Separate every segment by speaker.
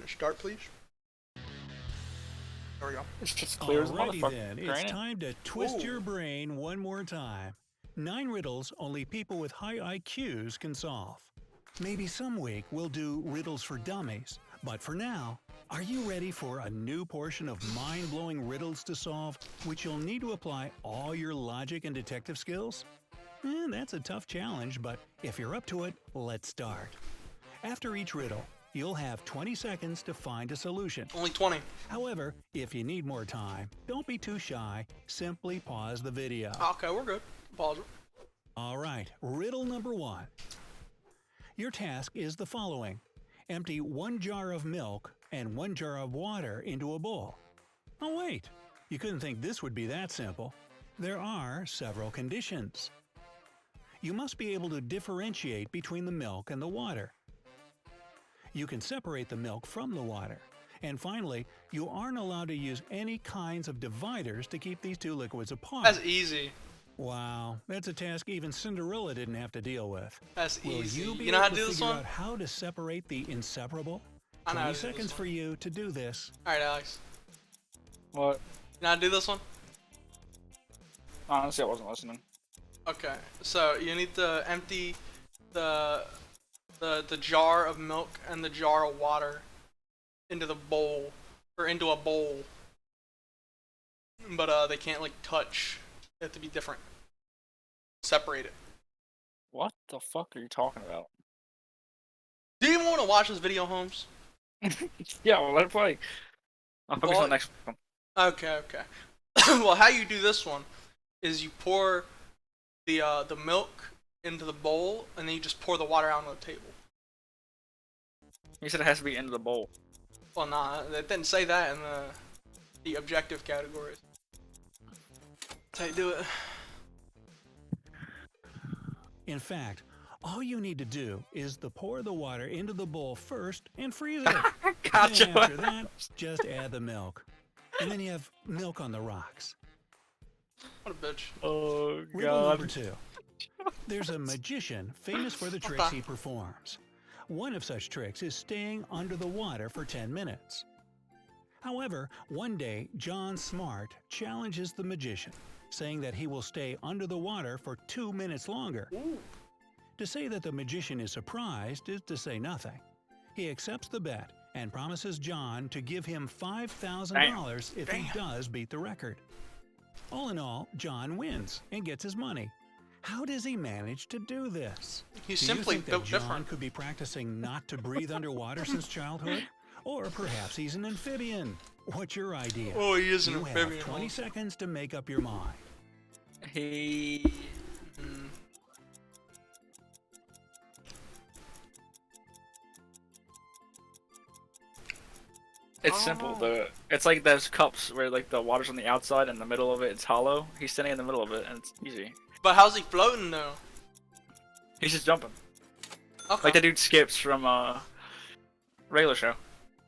Speaker 1: Start, please. There we go.
Speaker 2: It's just clear as a
Speaker 3: Alrighty
Speaker 2: motherfucker,
Speaker 3: then, it's
Speaker 2: ain't it?
Speaker 3: time to twist
Speaker 1: Ooh.
Speaker 3: your brain one more time. 9 riddles only people with high IQs can solve. Maybe some week we'll do riddles for dummies, but for now, are you ready for a new portion of mind-blowing riddles to solve, which you'll need to apply all your logic and detective skills? That's a tough challenge, but if you're up to it, let's start. After each riddle, you'll have 20 seconds to find a solution.
Speaker 1: Only 20.
Speaker 3: However, if you need more time, don't be too shy. Simply pause the video.
Speaker 1: Okay, we're good. Pause it.
Speaker 3: Alright, riddle number 1. Your task is the following. Empty 1 jar of milk and 1 jar of water into a bowl. Oh wait, you couldn't think this would be that simple. There are several conditions. You must be able to differentiate between the milk and the water. You can separate the milk from the water. And finally, you aren't allowed to use any kinds of dividers to keep these two liquids apart.
Speaker 1: That's easy.
Speaker 3: Wow, that's a task even Cinderella didn't have to deal with.
Speaker 1: That's
Speaker 3: Will
Speaker 1: easy.
Speaker 3: you be
Speaker 1: You know how
Speaker 3: able
Speaker 1: to do this
Speaker 3: figure
Speaker 1: one?
Speaker 3: out how to separate the inseparable?
Speaker 1: I know how
Speaker 3: 20
Speaker 1: to do this
Speaker 3: seconds
Speaker 1: one.
Speaker 3: for you to do this.
Speaker 1: Alright, Alex.
Speaker 2: What?
Speaker 1: You know how to do this one?
Speaker 2: Honestly, I wasn't listening.
Speaker 1: Okay, so you need to empty the jar of milk and the jar of water into the bowl, or into a bowl. But they can't like touch. They have to be different. Separate it.
Speaker 2: What the fuck are you talking about?
Speaker 1: Do you even want to watch this video, Holmes?
Speaker 2: Yeah, well, let it play. I'll focus on the next one.
Speaker 1: Okay, okay. Well, how you do this one is you pour the milk into the bowl, and then you just pour the water out on the table.
Speaker 2: You said it has to be into the bowl.
Speaker 1: Well, nah, it didn't say that in the objective categories. That's how you do it.
Speaker 3: In fact, all you need to do is to pour the water into the bowl first and freeze it.
Speaker 2: Gotcha.
Speaker 3: Then after that, just add the milk. And then you have milk on the rocks.
Speaker 1: What a bitch.
Speaker 2: Oh
Speaker 3: Riddle number
Speaker 2: god.
Speaker 3: 2. There's a magician famous for the tricks he performs. One of such tricks is staying under the water for 10 minutes. However, one day, John Smart challenges the magician, saying that he will stay under the water for 2 minutes longer.
Speaker 1: Ooh.
Speaker 3: To say that the magician is surprised is to say nothing. He accepts the bet and promises John to give him $5,000 if he does beat the record. All in all, John wins and gets his money. How does he manage to do this?
Speaker 1: He's
Speaker 3: Do
Speaker 1: simply
Speaker 3: you think
Speaker 1: built
Speaker 3: that John
Speaker 1: different.
Speaker 3: could be practicing not to breathe underwater since childhood? Or perhaps he's an amphibian? What's your idea?
Speaker 1: Oh, he is an
Speaker 3: You
Speaker 1: amphibian.
Speaker 3: have 20 seconds to make up your mind.
Speaker 2: He. It's simple. It's like those cups where like the water's on the outside and the middle of it's hollow. He's standing in the middle of it and it's easy.
Speaker 1: But how's he floating though?
Speaker 2: He's just jumping.
Speaker 1: Okay.
Speaker 2: Like the dude Skips from regular show.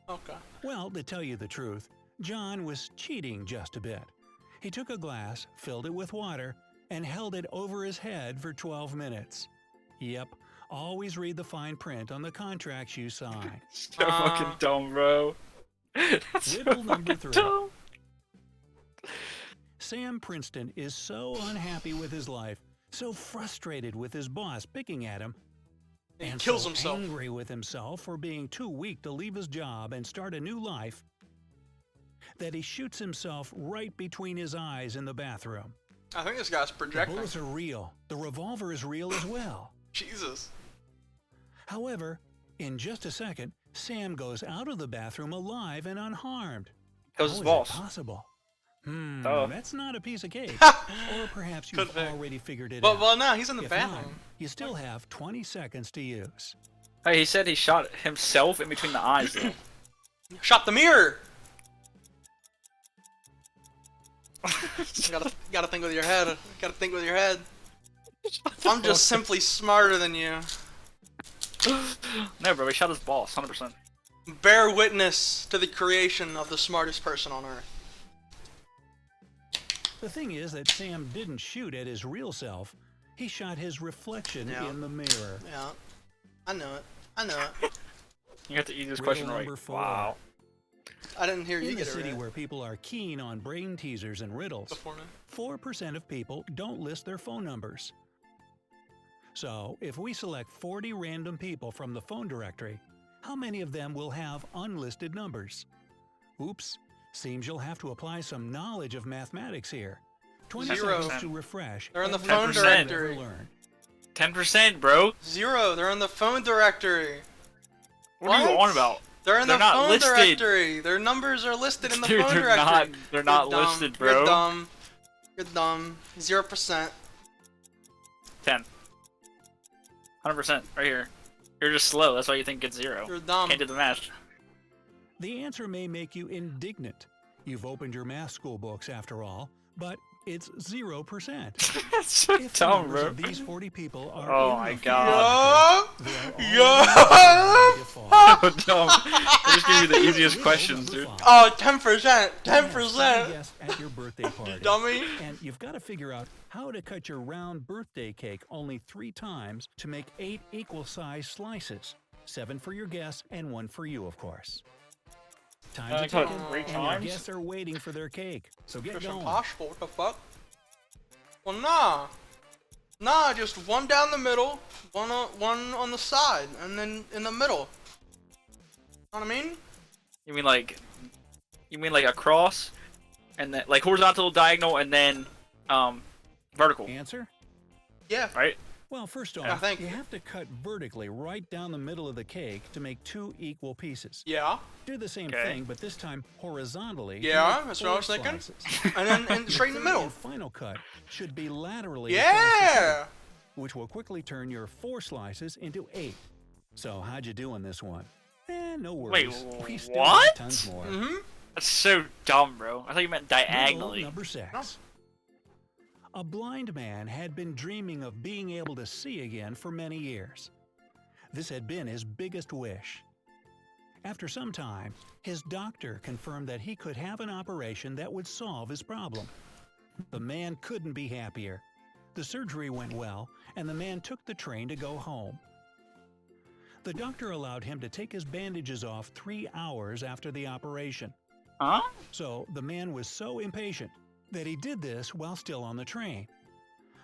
Speaker 1: Okay.
Speaker 3: Well, to tell you the truth, John was cheating just a bit. He took a glass, filled it with water, and held it over his head for 12 minutes. Yep, always read the fine print on the contracts you sign.
Speaker 2: So fucking dumb, bro. That's
Speaker 3: Riddle
Speaker 2: so
Speaker 3: number
Speaker 2: fucking
Speaker 3: 3.
Speaker 2: dumb.
Speaker 3: Sam Princeton is so unhappy with his life, so frustrated with his boss picking at him,
Speaker 1: He
Speaker 3: and
Speaker 1: kills
Speaker 3: so
Speaker 1: himself.
Speaker 3: angry with himself for being too weak to leave his job and start a new life, that he shoots himself right between his eyes in the bathroom.
Speaker 1: I think this guy's
Speaker 3: The
Speaker 1: projecting.
Speaker 3: bullets are real. The revolver is real as well.
Speaker 1: Jesus.
Speaker 3: However, in just a second, Sam goes out of the bathroom alive and unharmed.
Speaker 2: That was
Speaker 3: How
Speaker 2: his
Speaker 3: is
Speaker 2: boss.
Speaker 3: it possible?
Speaker 2: Oh.
Speaker 3: That's not a piece of cake. Or perhaps
Speaker 1: Could
Speaker 3: you've
Speaker 1: be.
Speaker 3: already figured it
Speaker 1: But
Speaker 3: out.
Speaker 1: well, no, he's in the
Speaker 3: If
Speaker 1: bathroom.
Speaker 3: not, you still have 20 seconds to use.
Speaker 2: Hey, he said he shot himself in between the eyes though.
Speaker 1: Shot the mirror. gotta think with your head. Gotta think with your head. I'm just simply smarter than you.
Speaker 2: No, bro, he shot his boss, 100%.
Speaker 1: Bear witness to the creation of the smartest person on earth.
Speaker 3: The thing is that Sam didn't shoot at his real self. he shot his reflection
Speaker 1: Yeah.
Speaker 3: in the mirror.
Speaker 1: Yeah. I know it. I know it.
Speaker 2: You got to eat this
Speaker 3: Riddle
Speaker 2: question
Speaker 3: number
Speaker 2: right.
Speaker 3: 4.
Speaker 2: Wow.
Speaker 1: I didn't hear you
Speaker 3: In the
Speaker 1: get it
Speaker 3: city
Speaker 1: right.
Speaker 3: where people are keen on brain teasers and riddles,
Speaker 1: Before me.
Speaker 3: 4% of people don't list their phone numbers. So, if we select 40 random people from the phone directory, how many of them will have unlisted numbers? Oops, seems you'll have to apply some knowledge of mathematics here. 20
Speaker 1: Zero.
Speaker 3: seconds to refresh.
Speaker 1: They're in the
Speaker 3: every
Speaker 1: phone
Speaker 3: lesson you've
Speaker 1: directory.
Speaker 3: ever learned.
Speaker 2: 10%, bro.
Speaker 1: 0. They're in the phone directory.
Speaker 2: What are you
Speaker 1: What?
Speaker 2: on about?
Speaker 1: They're in
Speaker 2: They're
Speaker 1: the
Speaker 2: not
Speaker 1: phone
Speaker 2: listed.
Speaker 1: directory. Their numbers are listed in the
Speaker 2: Dude,
Speaker 1: phone
Speaker 2: they're
Speaker 1: directory.
Speaker 2: they're not
Speaker 1: You're dumb.
Speaker 2: listed, bro.
Speaker 1: You're dumb. You're dumb. 0%.
Speaker 2: 10. 100%, right here. You're just slow, that's why you think it's 0.
Speaker 1: You're dumb.
Speaker 2: Can't do the math.
Speaker 3: The answer may make you indignant. You've opened your math school books after all, but it's 0%.
Speaker 2: That's so
Speaker 3: If the
Speaker 2: dumb,
Speaker 3: numbers
Speaker 2: bro.
Speaker 3: of these 40 people are
Speaker 2: Oh
Speaker 3: in
Speaker 2: my
Speaker 3: the
Speaker 2: God.
Speaker 3: phone directory,
Speaker 1: Yo!
Speaker 3: they're already default.
Speaker 2: So dumb. I just give you the easiest
Speaker 3: Riddle
Speaker 2: questions,
Speaker 3: number
Speaker 2: dude.
Speaker 3: 5.
Speaker 1: Oh, 10%.
Speaker 3: Have
Speaker 1: 10%.
Speaker 3: guests at your birthday party.
Speaker 1: Dummy.
Speaker 3: And you've got to figure out how to cut your round birthday cake only 3 times to make 8 equal-sized slices. 7 for your guests and 1 for you, of course. Time's
Speaker 2: I
Speaker 3: a
Speaker 2: cut
Speaker 3: ticking,
Speaker 2: 3
Speaker 3: and your
Speaker 2: times?
Speaker 3: guests are waiting for their cake. So get
Speaker 1: It's
Speaker 3: going.
Speaker 1: impossible. What the fuck? Well, nah. Nah, just one down the middle, one on the side, and then in the middle. Know what I mean?
Speaker 2: You mean like a cross, and then like horizontal, diagonal, and then vertical,
Speaker 3: Answer?
Speaker 1: Yeah.
Speaker 2: right?
Speaker 3: Well, first
Speaker 1: I
Speaker 3: off,
Speaker 1: think-
Speaker 3: you have to cut vertically right down the middle of the cake to make 2 equal pieces.
Speaker 1: Yeah.
Speaker 3: Do the same
Speaker 2: Okay.
Speaker 3: thing, but this time horizontally. to
Speaker 1: Yeah,
Speaker 3: make
Speaker 1: that's what I
Speaker 3: 4
Speaker 1: was thinking.
Speaker 3: slices.
Speaker 1: And then straight in the
Speaker 3: Third
Speaker 1: middle.
Speaker 3: and final cut should be laterally across the
Speaker 1: Yeah.
Speaker 3: cake, which will quickly turn your 4 slices into 8. So how'd you do on this one? No worries. We still got
Speaker 2: what?
Speaker 3: tons more.
Speaker 1: Mm-hmm.
Speaker 2: That's so dumb, bro. I thought you meant
Speaker 3: Riddle
Speaker 2: diagonally.
Speaker 3: number 6.
Speaker 1: No.
Speaker 3: A blind man had been dreaming of being able to see again for many years. This had been his biggest wish. After some time, his doctor confirmed that he could have an operation that would solve his problem. The man couldn't be happier. The surgery went well, and the man took the train to go home. The doctor allowed him to take his bandages off 3 hours after the operation.
Speaker 2: Huh?
Speaker 3: So the man was so impatient that he did this while still on the train.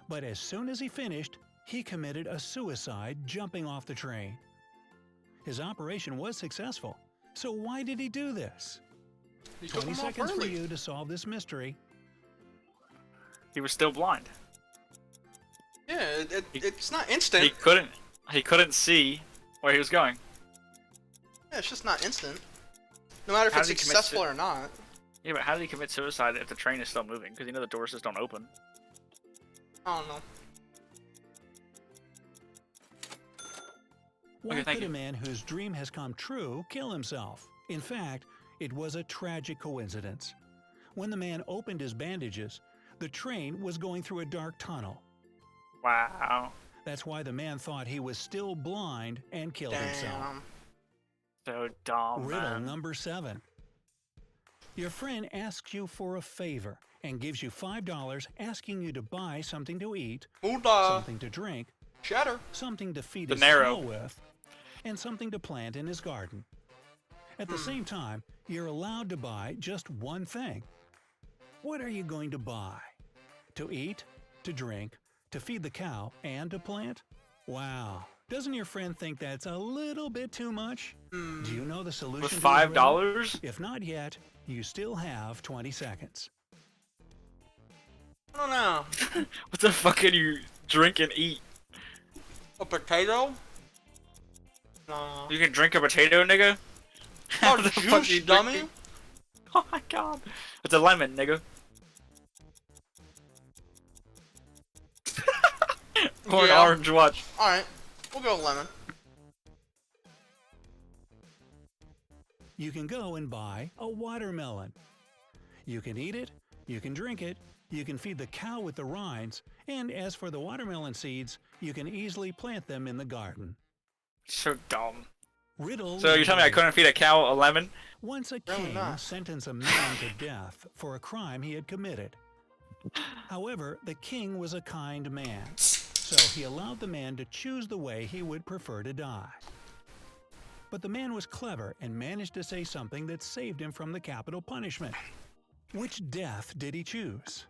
Speaker 3: But as soon as he finished, he committed a suicide jumping off the train. His operation was successful. So why did he do this?
Speaker 1: You took
Speaker 3: 20
Speaker 1: them off
Speaker 3: seconds for
Speaker 1: early.
Speaker 3: you to solve this mystery.
Speaker 2: He was still blind.
Speaker 1: Yeah, it's not
Speaker 2: He
Speaker 1: instant.
Speaker 2: couldn't see where he was going.
Speaker 1: Yeah, it's just not instant. No matter if
Speaker 2: How
Speaker 1: it's
Speaker 2: did he commit
Speaker 1: successful or not.
Speaker 2: Yeah, but how did he commit suicide if the train is still moving? Because you know the doors just don't open.
Speaker 1: I don't know.
Speaker 3: Why
Speaker 2: Okay, thank
Speaker 3: could a
Speaker 2: you.
Speaker 3: man whose dream has come true kill himself? In fact, it was a tragic coincidence. When the man opened his bandages, the train was going through a dark tunnel.
Speaker 2: Wow.
Speaker 3: That's why the man thought he was still blind and killed himself.
Speaker 1: Damn.
Speaker 2: So dumb,
Speaker 3: Riddle
Speaker 2: man.
Speaker 3: number 7. Your friend asks you for a favor and gives you $5 asking you to buy something to eat,
Speaker 1: Moolah.
Speaker 3: something to drink,
Speaker 1: Cheddar.
Speaker 3: something to feed
Speaker 2: De
Speaker 3: his
Speaker 2: Niro.
Speaker 3: cow with, and something to plant in his garden. At the same time, you're allowed to buy just one thing. What are you going to buy? To eat, to drink, to feed the cow, and to plant? Wow. Doesn't your friend think that's a little bit too much? Do you know the solution
Speaker 2: With
Speaker 3: to his riddle?
Speaker 2: $5?
Speaker 3: If not yet, you still have 20 seconds.
Speaker 1: I don't know.
Speaker 2: What the fuck can you drink and eat?
Speaker 1: A potato? No.
Speaker 2: You can drink a potato, nigga?
Speaker 1: Oh,
Speaker 2: What the fuck
Speaker 1: juice,
Speaker 2: you
Speaker 1: dummy.
Speaker 2: drinking? Oh my god. It's a lemon, nigga. Or an
Speaker 1: Yeah.
Speaker 2: orange, watch.
Speaker 1: Alright. We'll go lemon.
Speaker 3: You can go and buy a watermelon. You can eat it, you can drink it, you can feed the cow with the rinds, and as for the watermelon seeds, you can easily plant them in the garden.
Speaker 2: So dumb.
Speaker 3: Riddle.
Speaker 2: So you're telling me I
Speaker 3: number
Speaker 2: couldn't feed a cow a lemon?
Speaker 3: Once a
Speaker 1: Really
Speaker 3: king
Speaker 1: not.
Speaker 3: sentenced a man to death for a crime he had committed. However, the king was a kind man. So he allowed the man to choose the way he would prefer to die. But the man was clever and managed to say something that saved him from the capital punishment. Which death did he choose?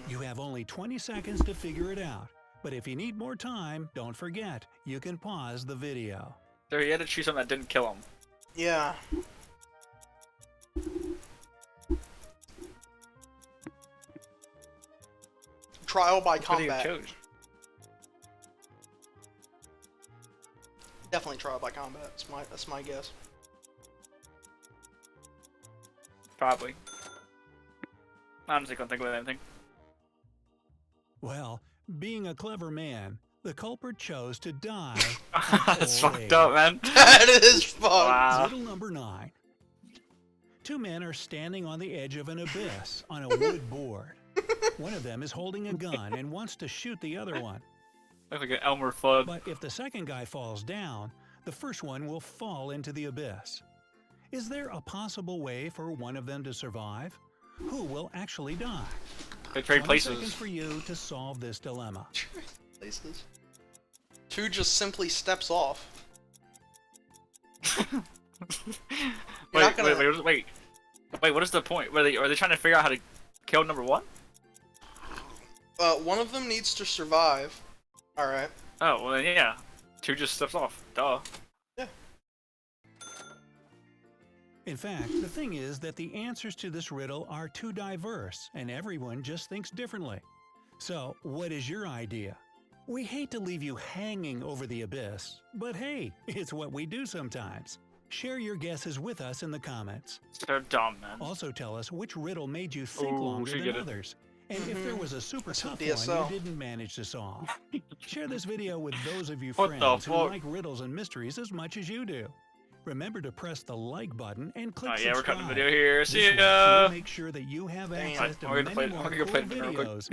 Speaker 3: You have only 20 seconds to figure it out. But if you need more time, don't forget, you can pause the video.
Speaker 2: So he had to choose something that didn't kill him.
Speaker 1: Yeah. Trial by
Speaker 2: What he
Speaker 1: combat.
Speaker 2: chose.
Speaker 1: Definitely trial by combat. That's my guess.
Speaker 2: Probably. I honestly couldn't think of anything.
Speaker 3: Well, being a clever man, the culprit chose to die.
Speaker 2: That's fucked up, man.
Speaker 1: That is fucked.
Speaker 2: Wow.
Speaker 3: Riddle number 9. Two men are standing on the edge of an abyss on a wood board. One of them is holding a gun and wants to shoot the other one.
Speaker 2: Looks like an Elmer Fudd.
Speaker 3: But if the second guy falls down, the first one will fall into the abyss. Is there a possible way for one of them to survive? Who will actually die?
Speaker 2: They trade
Speaker 3: 20 seconds
Speaker 2: places.
Speaker 3: for you to solve this dilemma.
Speaker 1: Places. 2 just simply steps off.
Speaker 2: Wait, what is the point? Are they trying to figure out how to kill number 1?
Speaker 1: One of them needs to survive. Alright.
Speaker 2: Oh, well then yeah. 2 just steps off. Duh.
Speaker 1: Yeah.
Speaker 3: In fact, the thing is that the answers to this riddle are too diverse, and everyone just thinks differently. So, what is your idea? We hate to leave you hanging over the abyss, but hey, it's what we do sometimes. Share your guesses with us in the comments.
Speaker 2: They're dumb, man.
Speaker 3: Also tell us which riddle made you think
Speaker 2: Ooh,
Speaker 3: longer
Speaker 2: should
Speaker 3: than
Speaker 2: get it.
Speaker 3: others. And if there was a super
Speaker 1: That's
Speaker 3: tough
Speaker 1: some
Speaker 3: one
Speaker 1: DSL.
Speaker 3: you didn't manage to solve. Share this video with those of you
Speaker 2: What the
Speaker 3: friends who
Speaker 2: fuck?
Speaker 3: like riddles and mysteries as much as you do. Remember to press the like button and click
Speaker 2: Oh yeah, we're
Speaker 3: subscribe.
Speaker 2: cutting the video here.
Speaker 3: This
Speaker 2: See
Speaker 3: way
Speaker 2: ya.
Speaker 3: we'll make sure that you have
Speaker 1: Dang.
Speaker 3: access to
Speaker 2: I'm gonna
Speaker 3: many
Speaker 2: play-
Speaker 3: more
Speaker 2: I'm gonna go
Speaker 3: cool
Speaker 2: play it real quick.
Speaker 3: videos